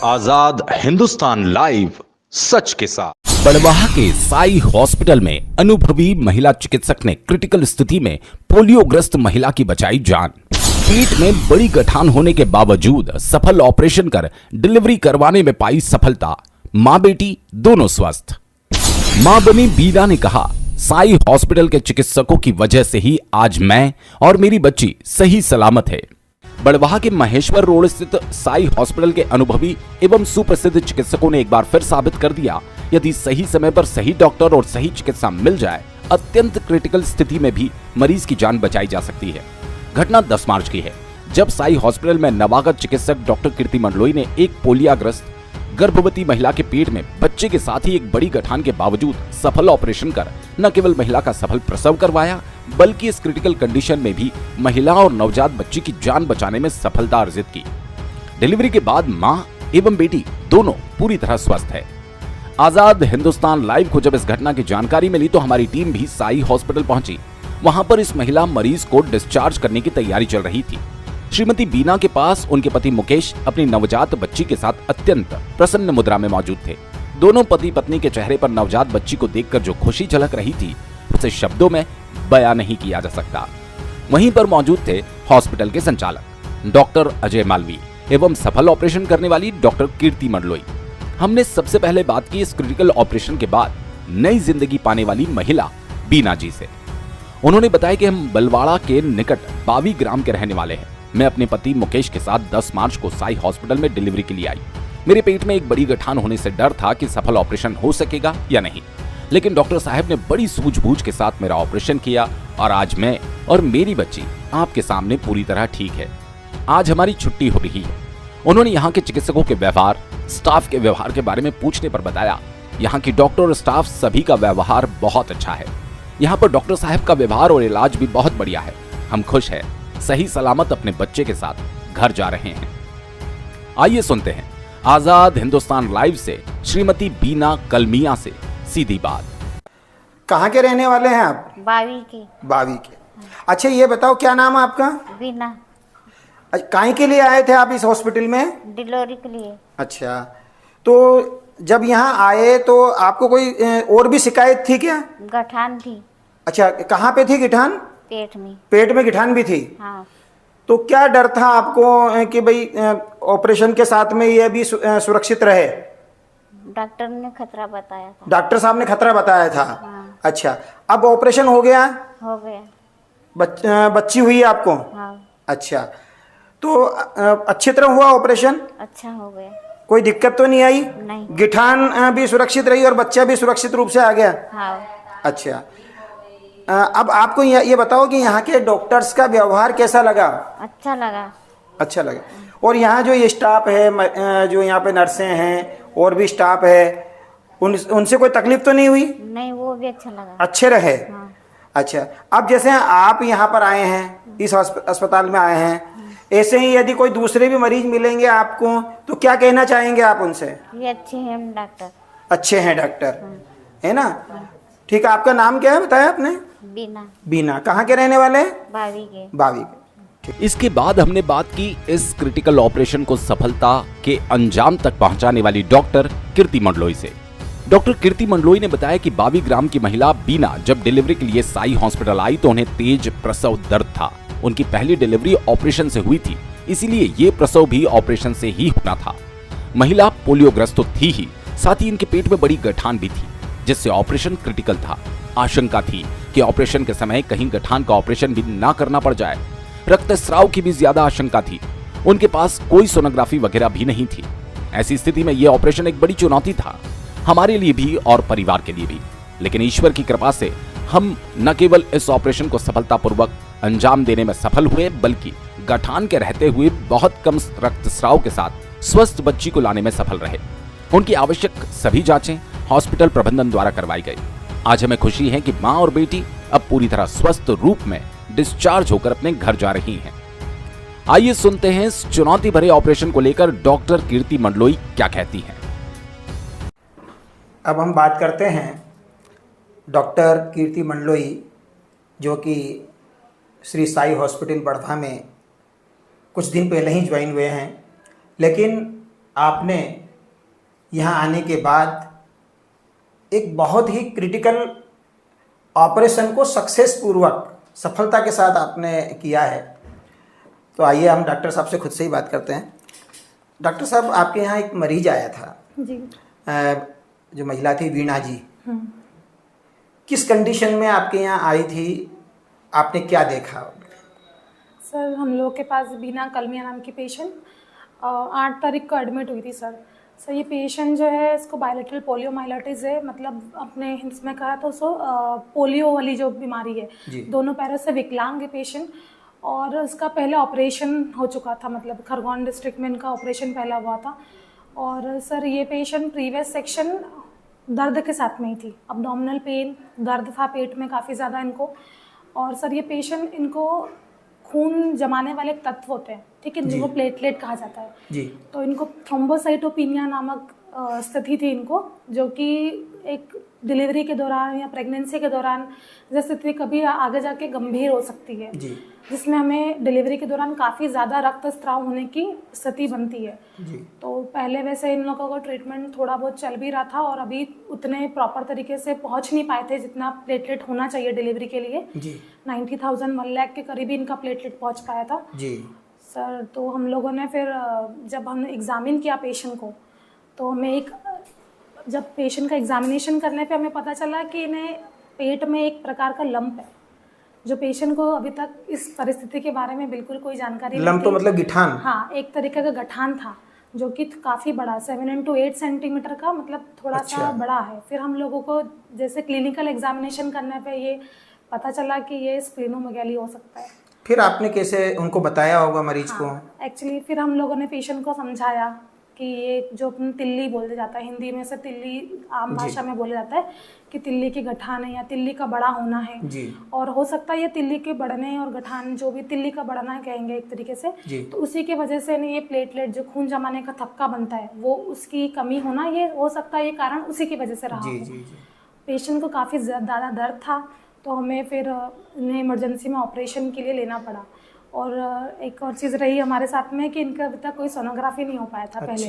आजाद Hindustan live, सच के साथ। बड़वाह के साई हॉस्पिटल में अनुभवी महिला चिकित्सक ने क्रिटिकल स्थिति में पोलियोग्रस्त महिला की बचाई जान। पेट में बड़ी गठान होने के बावजूद सफल ऑपरेशन कर डिलीवरी करवाने में पाई सफलता। मां बेटी दोनों स्वस्थ। मां बनी बीना ने कहा, साई हॉस्पिटल के चिकित्सकों की वजह से ही आज मैं और मेरी बच्ची सही सलामत है। बड़वाह के महेश्वर रोड स्थित साई हॉस्पिटल के अनुभवी एवं सुप्रसिद्ध चिकित्सकों ने एक बार फिर साबित कर दिया, यदि सही समय पर सही डॉक्टर और सही चिकित्सा मिल जाए, अत्यंत क्रिटिकल स्थिति में भी मरीज की जान बचाई जा सकती है। घटना 10 मार्च की है, जब साई हॉस्पिटल में नवागत चिकित्सक डॉक्टर कीर्ति मंडलोई ने एक पोलियोग्रस्त गर्भवती महिला के पेट में बच्चे के साथ ही एक बड़ी गठान के बावजूद सफल ऑपरेशन कर न केवल महिला का सफल प्रसव करवाया, बल्कि इस क्रिटिकल कंडीशन में भी महिला और नवजात बच्ची की जान बचाने में सफलता अर्जित की। डिलीवरी के बाद मां एवं बेटी दोनों पूरी तरह स्वस्थ है। आजाद हिंदुस्तान लाइव को जब इस घटना की जानकारी मिली तो हमारी टीम भी साई हॉस्पिटल पहुंची। वहां पर इस महिला मरीज को डिस्चार्ज करने की तैयारी चल रही थी। श्रीमती बीना के पास उनके पति मुकेश अपनी नवजात बच्ची के साथ अत्यंत प्रसन्न मुद्रा में मौजूद थे। दोनों पति पत्नी के चेहरे पर नवजात बच्ची को देखकर जो खुशी झलक रही थी, उसे शब्दों में बयां नहीं किया जा सकता। वहीं पर मौजूद थे हॉस्पिटल के संचालक डॉक्टर अजय मालवी एवं सफल ऑपरेशन करने वाली डॉक्टर कीर्ति मंडलोई। हमने सबसे पहले बात की इस क्रिटिकल ऑपरेशन के बाद नई जिंदगी पाने वाली महिला बीना जी से। उन्होंने बताया कि हम बलवाड़ा के निकट बावी ग्राम के रहने वाले हैं। मैं अपने पति मुकेश के साथ 10 मार्च को साई हॉस्पिटल में डिलीवरी के लिए आई। मेरे पेट में एक बड़ी गठान होने से डर था कि सफल ऑपरेशन हो सकेगा या नहीं, लेकिन डॉक्टर साहब ने बड़ी सूझबूझ के साथ मेरा ऑपरेशन किया और आज मैं और मेरी बच्ची आपके सामने पूरी तरह ठीक है। आज हमारी छुट्टी हो रही है। उन्होंने यहाँ के चिकित्सकों के व्यवहार, स्टाफ के व्यवहार के बारे में पूछने पर बताया, यहाँ की डॉक्टर और स्टाफ सभी का व्यवहार बहुत अच्छा है। यहाँ पर डॉक्टर साहब का व्यवहार और इलाज भी बहुत बढ़िया है। हम खुश हैं, सही सलामत अपने बच्चे के साथ घर जा रहे हैं। आइए सुनते हैं आजाद हिंदुस्तान लाइव से श्रीमती बीना कलमिया से सीधी बात। कहाँ के रहने वाले हैं आप? बावी के। बावी के। अच्छा, ये बताओ क्या नाम है आपका? बीना। काहे के लिए आए थे आप इस हॉस्पिटल में? डिलीवरी के लिए। अच्छा, तो जब यहाँ आए तो आपको कोई और भी शिकायत थी क्या? गठान थी। अच्छा, कहाँ पे थी गिठान? पेट में। पेट में गिठान भी थी? हाँ। तो क्या डर था आपको कि भाई ऑपरेशन के साथ में ये भी सुरक्षित रहे? डॉक्टर ने खतरा बताया था। डॉक्टर साहब ने खतरा बताया था? हाँ। अच्छा, अब ऑपरेशन हो गया? हो गया। बच्ची हुई आपको? हाँ। अच्छा, तो अच्छी तरह हुआ ऑपरेशन? अच्छा हो गया। कोई दिक्कत तो नहीं आई? नहीं। गिठान भी सुरक्षित रही और बच्चा भी सुरक्षित रूप से आ गया? हाँ। अच्छा, अब आपको ये बताओ कि यहाँ के डॉक्टर्स का व्यवहार कैसा लगा? अच्छा लगा। अच्छा लगा। और यहाँ जो ये स्टाफ है, जो यहाँ पे नर्सें हैं और भी स्टाफ है, उनसे कोई तकलीफ तो नहीं हुई? नहीं, वो भी अच्छा लगा। अच्छे रहे? हाँ। अच्छा, अब जैसे आप यहाँ पर आए हैं, इस अस्पताल में आए हैं, ऐसे ही यदि कोई दूसरे भी मरीज मिलेंगे आपको तो क्या कहना चाहेंगे आप उनसे? ये अच्छे हैं डॉक्टर। अच्छे हैं डॉक्टर, है ना? ठीक है, आपका नाम क्या है बताया आपने? बीना। बीना। कहाँ के रहने वाले? बावी के। बावी के। इसके बाद हमने बात की इस क्रिटिकल ऑपरेशन को सफलता के अंजाम तक पहुंचाने वाली डॉक्टर कीर्ति मंडलोई से। डॉक्टर कीर्ति मंडलोई ने बताया कि बावी ग्राम की महिला बीना जब डिलीवरी के लिए साई हॉस्पिटल आई तो उन्हें तेज प्रसव दर्द था। उनकी पहली डिलीवरी ऑपरेशन से हुई थी, इसीलिए ये प्रसव भी ऑपरेशन से ही होना था। महिला पोलियोग्रस्त तो थी ही, साथ ही इनके पेट में बड़ी गठान भी थी, जिससे ऑपरेशन क्रिटिकल था। आशंका थी कि ऑपरेशन के समय कहीं गठान का ऑपरेशन भी ना करना पड़ जाए। रक्तस्राव की भी ज्यादा आशंका थी। उनके पास कोई सोनोग्राफी वगैरह भी नहीं थी। ऐसी स्थिति में यह ऑपरेशन एक बड़ी चुनौती था, हमारे लिए भी और परिवार के लिए भी। लेकिन ईश्वर की कृपा से हम न केवल इस ऑपरेशन को सफलतापूर्वक अंजाम देने में सफल हुए, बल्कि गठान के रहते हुए बहुत कम रक्तस्राव के साथ स्वस्थ बच्ची को लाने में सफल रहे। उनकी आवश्यक सभी जांचें हॉस्पिटल प्रबंधन द्वारा करवाई गई। आज हमें खुशी है कि मां और बेटी अब पूरी तरह स्वस्थ रूप में डिस्चार्ज होकर अपने घर जा रही हैं। आइए सुनते हैं इस चुनौती भरे ऑपरेशन को लेकर डॉक्टर कीर्ति मंडलोई क्या कहती हैं। अब हम बात करते हैं डॉक्टर कीर्ति मंडलोई, जो कि श्री साई हॉस्पिटल बड़वा में कुछ दिन पहले ही ज्वाइन हुए हैं, लेकिन आपने यहाँ आने के बाद एक बहुत ही क्रिटिकल ऑपरेशन को सक्सेसपूर्वक सफलता के साथ आपने किया है। तो आइए हम डॉक्टर साहब से खुद से ही बात करते हैं। डॉक्टर साहब, आपके यहाँ एक मरीज आया था जी। जो महिला थी वीणा जी, किस कंडीशन में आपके यहाँ आई थी, आपने क्या देखा? सर, हम लोग के पास बीना कलमिया नाम की पेशेंट 8 तारीख को एडमिट हुई थी सर। ये पेशेंट जो है, इसको बायलेटरल पोलियोमाइलिटिस है, मतलब अपने हिंस में कहा तो उसको पोलियो वाली जो बीमारी है, दोनों पैरों से विकलांग है पेशेंट। और उसका पहले ऑपरेशन हो चुका था, मतलब खरगोन डिस्ट्रिक्ट में इनका ऑपरेशन पहला हुआ था। और सर ये पेशेंट प्रीवियस सेक्शन दर्द के साथ में ही थी, अब्डोमिनल पेन, दर्द था पेट में काफ़ी ज़्यादा इनको। और सर ये पेशेंट, इनको खून जमाने वाले तत्व होते हैं, ठीक है, जिनको प्लेटलेट कहा जाता है जी। तो इनको थ्रोम्बोसाइटोपिनिया नामक स्थिति थी इनको, जो कि एक डिलीवरी के दौरान या प्रेगनेंसी के दौरान यह स्थिति कभी आगे जाके गंभीर हो सकती है जी। जिसमें हमें डिलीवरी के दौरान काफ़ी ज़्यादा रक्तस्राव होने की स्थिति बनती है जी। तो पहले वैसे इन लोगों का ट्रीटमेंट थोड़ा बहुत चल भी रहा था, और अभी उतने प्रॉपर तरीके से पहुंच नहीं पाए थे जितना प्लेटलेट होना चाहिए डिलीवरी के लिए जी। 90,000 1 लाख के करीब इनका प्लेटलेट पहुंच पाया था जी सर। तो हम लोगों ने फिर जब हमने एग्जामिन किया पेशेंट को, तो हमें जब पेशेंट का एग्जामिनेशन करने पे हमें पता चला कि इन्हें पेट में एक प्रकार का लंप है, जो पेशेंट को अभी तक इस परिस्थिति के बारे में बिल्कुल कोई जानकारी नहीं थी। लंप तो मतलब गिठान? हाँ, एक तरीके का गठान था, जो कि काफ़ी बड़ा 7 to 8 सेंटीमीटर का, मतलब थोड़ा सा बड़ा है। फिर हम लोगों को जैसे क्लिनिकल एग्जामिनेशन करने पे ये पता चला कि ये स्प्लेनोमेगाली हो सकता है। फिर आपने कैसे उनको बताया होगा मरीज को? एक्चुअली फिर हम लोगों ने पेशेंट को समझाया कि ये जो तिल्ली बोला जाता है, हिंदी में से तिल्ली आम भाषा में बोला जाता है कि तिल्ली की गठान है या तिल्ली का बड़ा होना है जी। और हो सकता है ये तिल्ली के बढ़ने और गठान, जो भी तिल्ली का बढ़ना कहेंगे एक तरीके से, तो उसी की वजह से ये प्लेटलेट जो खून जमाने का थक्का बनता है, वो उसकी कमी होना, ये हो सकता है ये कारण उसी की वजह से रहा हो। पेशेंट को काफ़ी ज़्यादा दर्द था, तो हमें फिर इन्हें इमरजेंसी में ऑपरेशन के लिए लेना पड़ा। और एक और चीज़ रही हमारे साथ में कि इनका अभी तक कोई सोनोग्राफी नहीं हो पाया था पहले,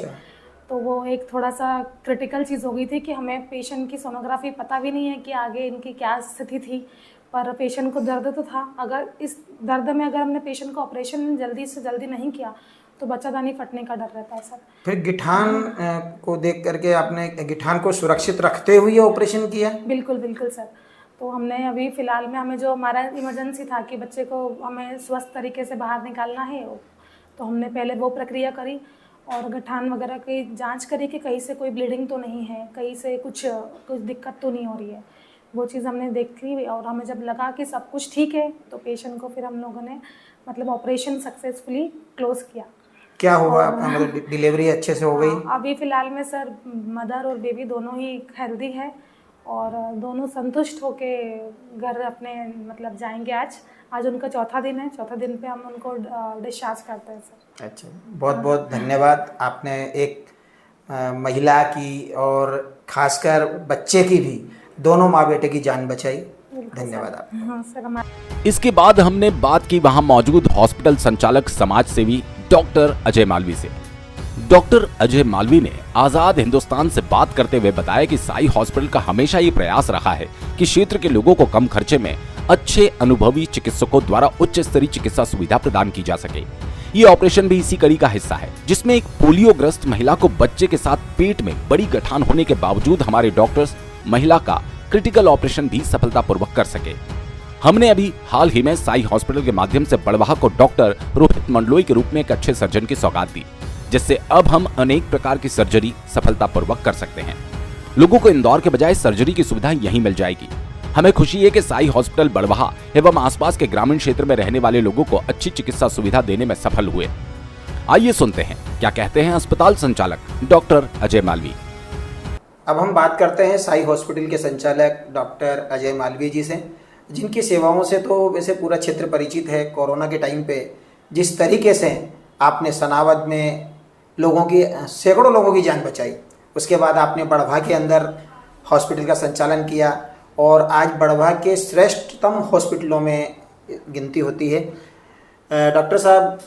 तो वो एक थोड़ा सा क्रिटिकल चीज़ हो गई थी कि हमें पेशेंट की सोनोग्राफी पता भी नहीं है कि आगे इनकी क्या स्थिति थी। पर पेशेंट को दर्द तो था, अगर इस दर्द में अगर हमने पेशेंट का ऑपरेशन जल्दी से जल्दी नहीं किया तो बच्चादानी फटने का डर रहता है सर। फिर गिठान को देख करके आपने गिठान को सुरक्षित रखते हुए ऑपरेशन किया? बिल्कुल बिल्कुल सर। तो हमने अभी फ़िलहाल में हमें जो हमारा इमरजेंसी था कि बच्चे को हमें स्वस्थ तरीके से बाहर निकालना है, तो हमने पहले वो प्रक्रिया करी और गठान वगैरह की जांच करी कि कहीं से कोई ब्लीडिंग तो नहीं है, कहीं से कुछ दिक्कत तो नहीं हो रही है, वो चीज़ हमने देखी। और हमें जब लगा कि सब कुछ ठीक है, तो पेशेंट को फिर हम लोगों ने मतलब ऑपरेशन सक्सेसफुली क्लोज़ किया। क्या हुआ, मतलब डिलीवरी अच्छे से हो गई? अभी फ़िलहाल में सर मदर और बेबी दोनों ही हेल्दी है और दोनों संतुष्ट होके घर अपने मतलब जाएंगे। आज उनका चौथा दिन है, चौथा दिन पे हम उनको डिस्चार्ज करते हैं सर। अच्छा, बहुत बहुत धन्यवाद। आपने एक महिला की और खासकर बच्चे की भी, दोनों माँ बेटे की जान बचाई। धन्यवाद आप। हाँ सर। इसके बाद हमने बात की वहां मौजूद हॉस्पिटल संचालक समाज सेवी डॉक्टर अजय मालवी से। डॉक्टर अजय मालवी ने आजाद हिंदुस्तान से बात करते हुए बताया कि साई हॉस्पिटल का हमेशा ये प्रयास रहा है कि क्षेत्र के लोगों को कम खर्चे में अच्छे अनुभवी चिकित्सकों द्वारा उच्च स्तरीय चिकित्सा सुविधा प्रदान की जा सके। ये ऑपरेशन भी इसी कड़ी का हिस्सा है, जिसमें एक पोलियोग्रस्त महिला को बच्चे के साथ पेट में बड़ी गठान होने के बावजूद हमारे डॉक्टर्स महिला का क्रिटिकल ऑपरेशन भी सफलतापूर्वक कर सके। हमने अभी हाल ही में साई हॉस्पिटल के माध्यम से बड़वाह को डॉक्टर रोहित मंडलोई के रूप में एक अच्छे सर्जन की सौगात दी, जिससे अब हम अनेक प्रकार की सर्जरी सफलतापूर्वक कर सकते हैं। लोगों को इंदौर के बजाय सर्जरी की सुविधा यहीं मिल जाएगी। हमें खुशी है कि साई हॉस्पिटल बड़वाह एवं आसपास के ग्रामीण क्षेत्र में रहने वाले लोगों को अच्छी चिकित्सा सुविधा देने में सफल हुए। आइए सुनते हैं क्या कहते हैं अस्पताल संचालक डॉक्टर अजय मालवी। अब हम बात करते हैं साई हॉस्पिटल के संचालक डॉक्टर अजय मालवी जी से, जिनकी सेवाओं से तो वैसे पूरा क्षेत्र परिचित है। कोरोना के टाइम पे जिस तरीके से आपने सनावद में सैकड़ों लोगों की जान बचाई, उसके बाद आपने बड़वाह के अंदर हॉस्पिटल का संचालन किया और आज बड़वाह के श्रेष्ठतम हॉस्पिटलों में गिनती होती है। डॉक्टर साहब,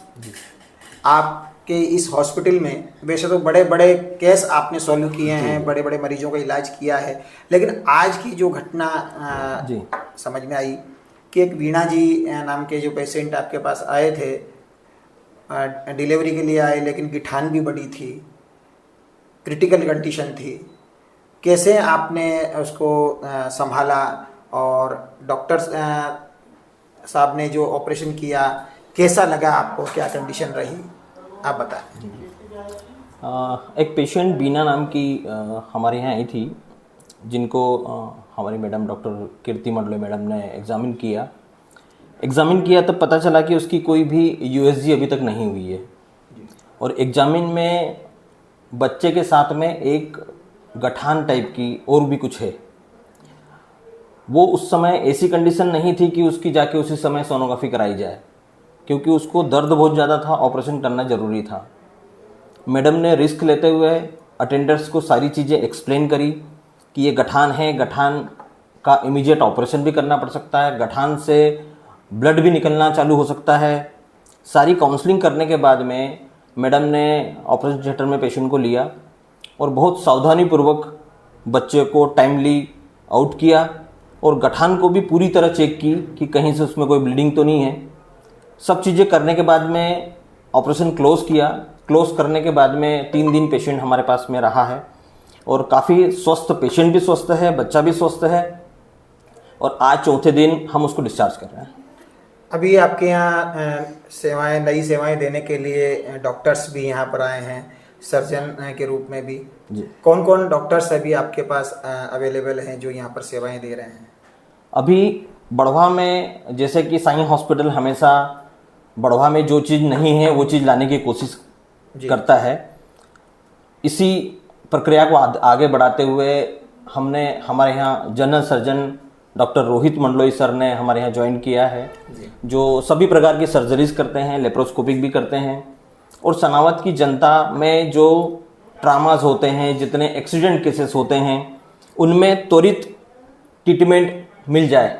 आप कि इस हॉस्पिटल में वैसे तो बड़े बड़े केस आपने सॉल्व किए हैं, बड़े बड़े मरीजों का इलाज किया है, लेकिन आज की जो घटना जी समझ में आई कि एक वीणा जी नाम के जो पेशेंट आपके पास आए थे, डिलीवरी के लिए आए, लेकिन गिठान भी बड़ी थी, क्रिटिकल कंडीशन थी। कैसे आपने उसको संभाला और डॉक्टर साहब ने जो ऑपरेशन किया कैसा लगा आपको, क्या कंडीशन रही, आप बताएं। एक पेशेंट बीना नाम की हमारे यहाँ आई थी, जिनको हमारी मैडम डॉक्टर कीर्ति मंडलोई मैडम ने एग्ज़ामिन किया तब पता चला कि उसकी कोई भी यूएसजी अभी तक नहीं हुई है। और एग्ज़ामिन में बच्चे के साथ में एक गठान टाइप की और भी कुछ है। वो उस समय ऐसी कंडीशन नहीं थी कि उसकी जाके उसी समय सोनोग्राफी कराई जाए, क्योंकि उसको दर्द बहुत ज़्यादा था, ऑपरेशन करना ज़रूरी था। मैडम ने रिस्क लेते हुए अटेंडर्स को सारी चीज़ें एक्सप्लेन करी कि ये गठान है, गठान का इमीडिएट ऑपरेशन भी करना पड़ सकता है, गठान से ब्लड भी निकलना चालू हो सकता है। सारी काउंसलिंग करने के बाद में मैडम ने ऑपरेशन थिएटर में पेशेंट को लिया और बहुत सावधानीपूर्वक बच्चे को टाइमली आउट किया और गठान को भी पूरी तरह चेक की कि कहीं से उसमें कोई ब्लीडिंग तो नहीं है। सब चीज़ें करने के बाद में ऑपरेशन क्लोज़ किया। क्लोज़ करने के बाद में 3 दिन पेशेंट हमारे पास में रहा है और काफ़ी स्वस्थ, पेशेंट भी स्वस्थ है, बच्चा भी स्वस्थ है और आज चौथे दिन हम उसको डिस्चार्ज कर रहे हैं। अभी आपके यहाँ सेवाएं, नई सेवाएं देने के लिए डॉक्टर्स भी यहाँ पर आए हैं, सर्जन के रूप में भी। जी। कौन कौन डॉक्टर्स अभी आपके पास अवेलेबल हैं जो यहाँ पर सेवाएं दे रहे हैं? अभी बढ़वा में जैसे कि साईं हॉस्पिटल हमेशा बढ़वा में जो चीज़ नहीं है वो चीज़ लाने की कोशिश करता है। इसी प्रक्रिया को आगे बढ़ाते हुए हमने हमारे यहाँ general surgeon doctor Rohit Mandloi sir ने हमारे यहाँ ज्वाइन किया है, जो सभी प्रकार की सर्जरीज करते हैं, लेप्रोस्कोपिक भी करते हैं। और सनावत की जनता में जो ट्रामाज होते हैं, जितने एक्सीडेंट केसेस होते हैं, उनमें त्वरित ट्रीटमेंट मिल जाए,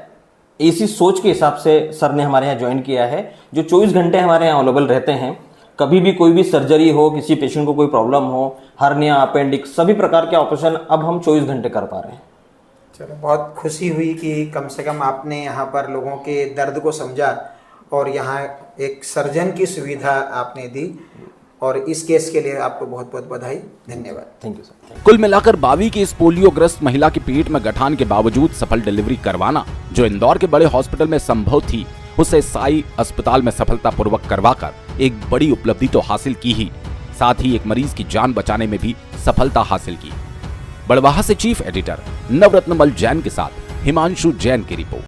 इसी सोच के हिसाब से सर ने हमारे यहाँ ज्वाइन किया है, जो 24 घंटे हमारे यहाँ अवेलेबल रहते हैं। कभी भी कोई भी सर्जरी हो, किसी पेशेंट को कोई प्रॉब्लम हो, हर्निया, अपेंडिक्स, सभी प्रकार के ऑपरेशन अब हम 24 घंटे कर पा रहे हैं। चलो, बहुत खुशी हुई कि कम से कम आपने यहाँ पर लोगों के दर्द को समझा और यहाँ एक सर्जन की सुविधा आपने दी, और इस केस के लिए आपको बहुत बहुत बधाई, धन्यवाद। Thank you sir. कुल मिलाकर बावी की इस पोलियोग्रस्त महिला के पेट में गठान के बावजूद सफल डिलीवरी करवाना, जो इंदौर के बड़े हॉस्पिटल में संभव थी, उसे साई अस्पताल में सफलतापूर्वक करवाकर एक बड़ी उपलब्धि तो हासिल की ही, साथ ही एक मरीज की जान बचाने में भी सफलता हासिल की। बड़वाहा से चीफ एडिटर नवरत्नमल जैन के साथ हिमांशु जैन की रिपोर्ट।